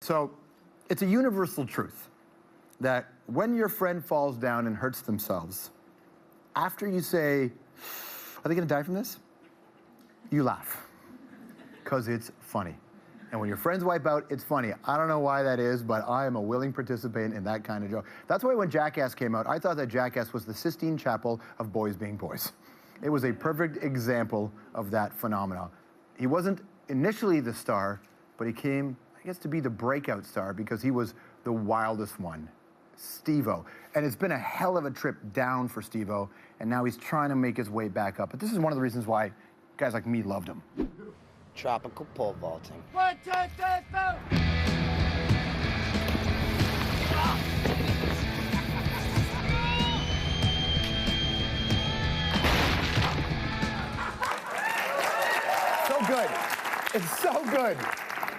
So it's a universal truth that when your friend falls down and hurts themselves, after you say, are they gonna die from this? You laugh, because it's funny. And when your friends wipe out, it's funny. I don't know why that is, but I am a willing participant in that kind of joke. That's why when Jackass came out, I thought that Jackass was the Sistine Chapel of boys being boys. It was a perfect example of that phenomenon. He wasn't initially the star, but he came, I guess, to be the breakout star because he was the wildest one, Steve-O. And it's been a hell of a trip down for Steve-O, and now he's trying to make his way back up. But this is one of the reasons why guys like me loved him. Tropical pole vaulting. 1, 2, 3, 4. So good. It's so good.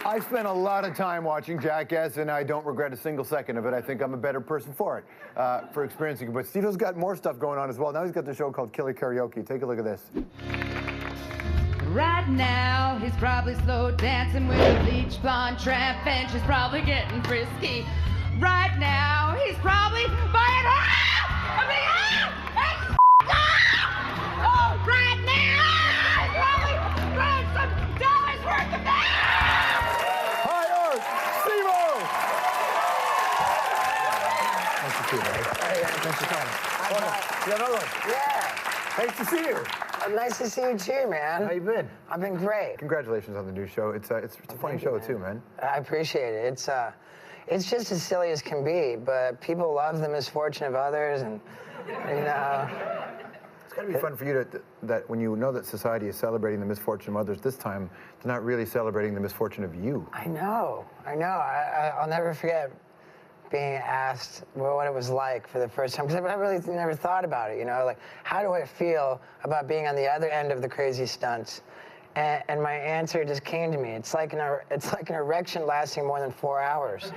I spent a lot of time watching Jackass, and I don't regret a single second of it. I think I'm a better person for it, for experiencing it. But Steve-O's got more stuff going on as well. Now he's got the show called Killer Karaoke. Take a look at this. Right now, he's probably slow dancing with a bleach blonde tramp, and she's probably getting frisky. Right now, he's probably buying Oh, right now, he's probably buying some dollars worth of that. Hi, Art! Steve-O! Nice to see you, buddy. Hey, thanks for coming. You got another one? Yeah. Nice to see you. Nice to see you too, man. How you been? I've been great. Congratulations on the new show. It's a funny show too, man. I appreciate it. It's just as silly as can be, but people love the misfortune of others, and you know. It's got to be fun for you that when you know that society is celebrating the misfortune of others, this time they're not really celebrating the misfortune of you. I know. I'll never forget being asked what it was like for the first time, because I really never thought about it, you know, like, how do I feel about being on the other end of the crazy stunts? And my answer just came to me. It's like an erection lasting more than 4 hours.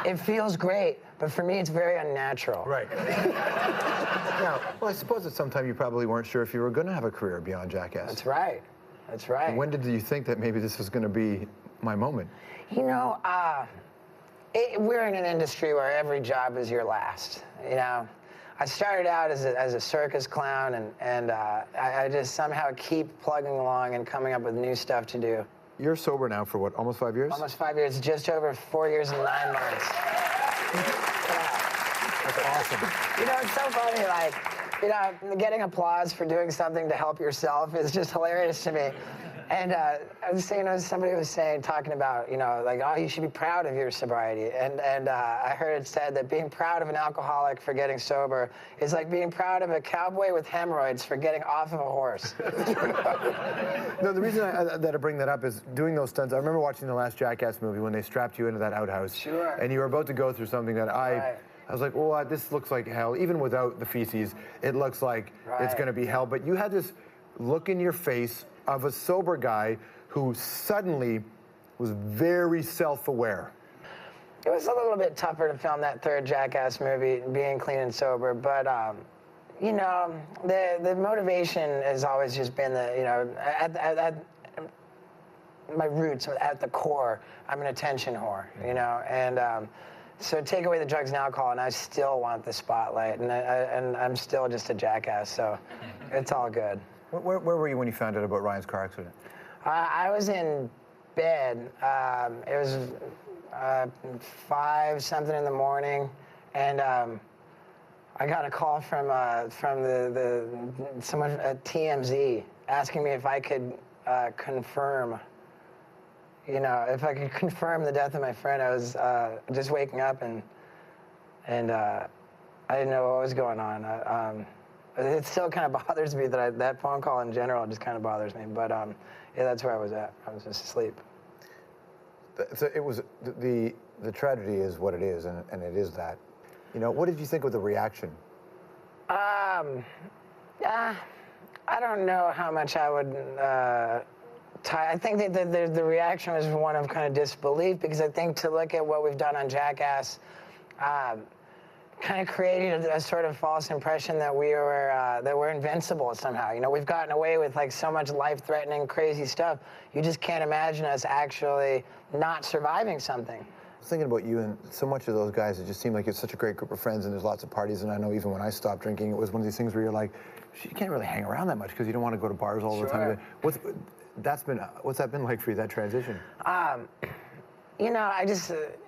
It feels great, but for me, it's very unnatural. Right. Now, well, I suppose at some time you probably weren't sure if you were going to have a career beyond Jackass. That's right. That's right. When did you think that maybe this was going to be my moment? You know, we're in an industry where every job is your last, you know. I started out as a circus clown, and I just somehow keep plugging along and coming up with new stuff to do. You're sober now for what, almost 5 years? Almost 5 years, just over 4 years and 9 months. That's awesome. You know, it's so funny, like, you know, getting applause for doing something to help yourself is just hilarious to me. And I was saying, somebody was talking about, you know, like, oh, you should be proud of your sobriety. And I heard it said that being proud of an alcoholic for getting sober is like being proud of a cowboy with hemorrhoids for getting off of a horse. No, the reason that I bring that up is doing those stunts. I remember watching the last Jackass movie when they strapped you into that outhouse. Sure. And you were about to go through something that I was like, well, this looks like hell. Even without the feces, it looks like it's going to be hell. But you had this look in your face of a sober guy who suddenly was very self-aware. It was a little bit tougher to film that third Jackass movie, being clean and sober, but you know, the motivation has always just been the, you know, at my roots, at the core, I'm an attention whore, you know, and so take away the drugs and alcohol, and I still want the spotlight, and I'm still just a jackass, so it's all good. Where were you when you found out about Ryan's car accident? I was in bed. It was 5-something in the morning, and I got a call from someone at TMZ asking me if I could confirm, you know, if I could confirm the death of my friend. I was just waking up, and I didn't know what was going on. It still kind of bothers me that that phone call in general just kind of bothers me. But yeah, that's where I was at. I was just asleep. So it was the tragedy is what it is, and it is that. You know, what did you think of the reaction? I don't know how much I would. I think that the reaction was one of kind of disbelief, because I think to look at what we've done on Jackass. kind of created a sort of false impression that we're invincible somehow. You know, we've gotten away with like so much life-threatening, crazy stuff. You just can't imagine us actually not surviving something. I was thinking about you and so much of those guys. It just seemed like it's such a great group of friends, and there's lots of parties. And I know even when I stopped drinking, it was one of these things where you're like, you can't really hang around that much because you don't want to go to bars all the time. What's that been like for you, that transition? You know,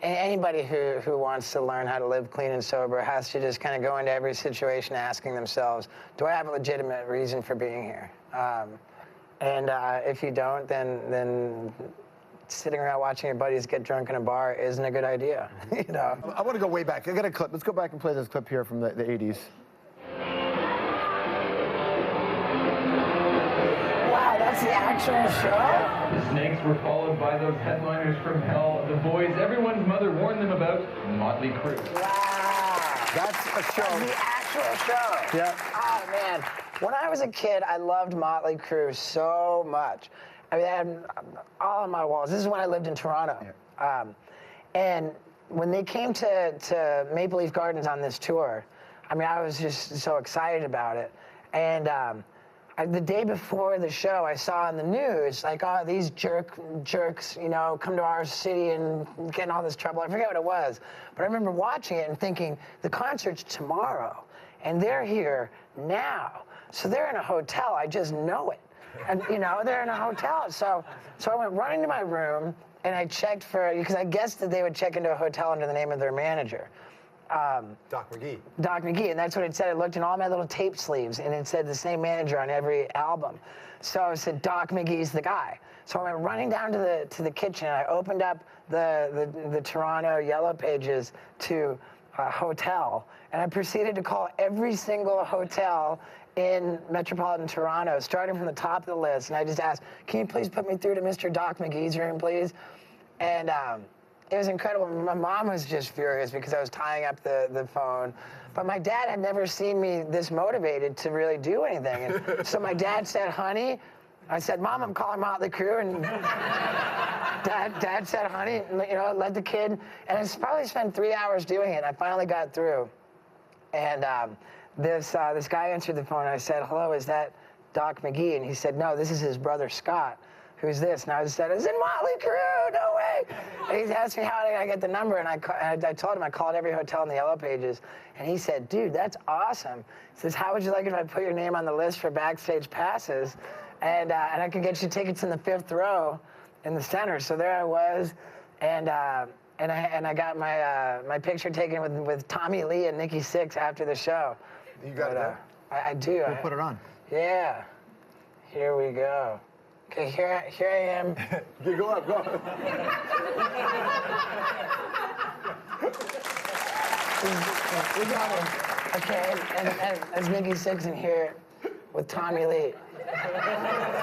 anybody who wants to learn how to live clean and sober has to just kind of go into every situation asking themselves, do I have a legitimate reason for being here? And if you don't, then sitting around watching your buddies get drunk in a bar isn't a good idea, you know? I want to go way back. I got a clip. Let's go back and play this clip here from the 80s. Wow, that's the actual show? The Snakes were followed by those headliners from hell, the boys everyone's mother warned them about, Motley Crue. Wow. That's a show. That's the actual show. Yeah. Oh, man. When I was a kid, I loved Motley Crue so much. I mean, I had all on my walls. This is when I lived in Toronto. Yeah. And when they came to Maple Leaf Gardens on this tour, I mean, I was just so excited about it. And the day before the show, I saw on the news, like, oh, these jerks, you know, come to our city and get in all this trouble. I forget what it was. But I remember watching it and thinking, the concert's tomorrow, and they're here now. So they're in a hotel. I just know it. And, you know, they're in a hotel. So I went running to my room, and I checked for, because I guessed that they would check into a hotel under the name of their manager. Doc McGee. Doc McGee, and that's what it said. I looked in all my little tape sleeves, and it said the same manager on every album. So I said, Doc McGee's the guy. So I went running down to the kitchen, and I opened up the Toronto Yellow Pages to a hotel, and I proceeded to call every single hotel in metropolitan Toronto, starting from the top of the list. And I just asked, can you please put me through to Mr. Doc McGee's room, please? And it was incredible. My mom was just furious because I was tying up the phone. But my dad had never seen me this motivated to really do anything. And so my dad said, honey, I said, Mom, I'm calling Motley Crue. And dad said, honey, you know, led the kid. And I probably spent 3 hours doing it. I finally got through. And this guy answered the phone, and I said, hello, is that Doc McGee? And he said, no, this is his brother, Scott. Who's this? And I said, is it Motley Crue? No way. And he asked me how did I get the number, and I told him I called every hotel in the Yellow Pages. And he said, dude, that's awesome. He says, how would you like it if I put your name on the list for backstage passes? And I could get you tickets in the 5th row in the center. So there I was, and I got my picture taken with Tommy Lee and Nikki Sixx after the show. You got it there? I do. We'll put it on. Yeah. Here we go. Okay, here I am. You go up, go up. We got it. Okay, and as Nikki Sixx in here with Tommy Lee.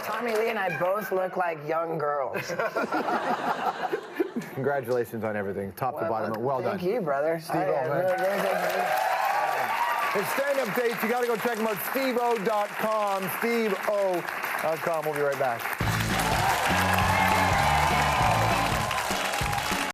Tommy Lee and I both look like young girls. Congratulations on everything, top to bottom. Well done. Thank you, brother. His stand-up dates, you got to go check them out. SteveO.com. SteveO.com. We'll be right back.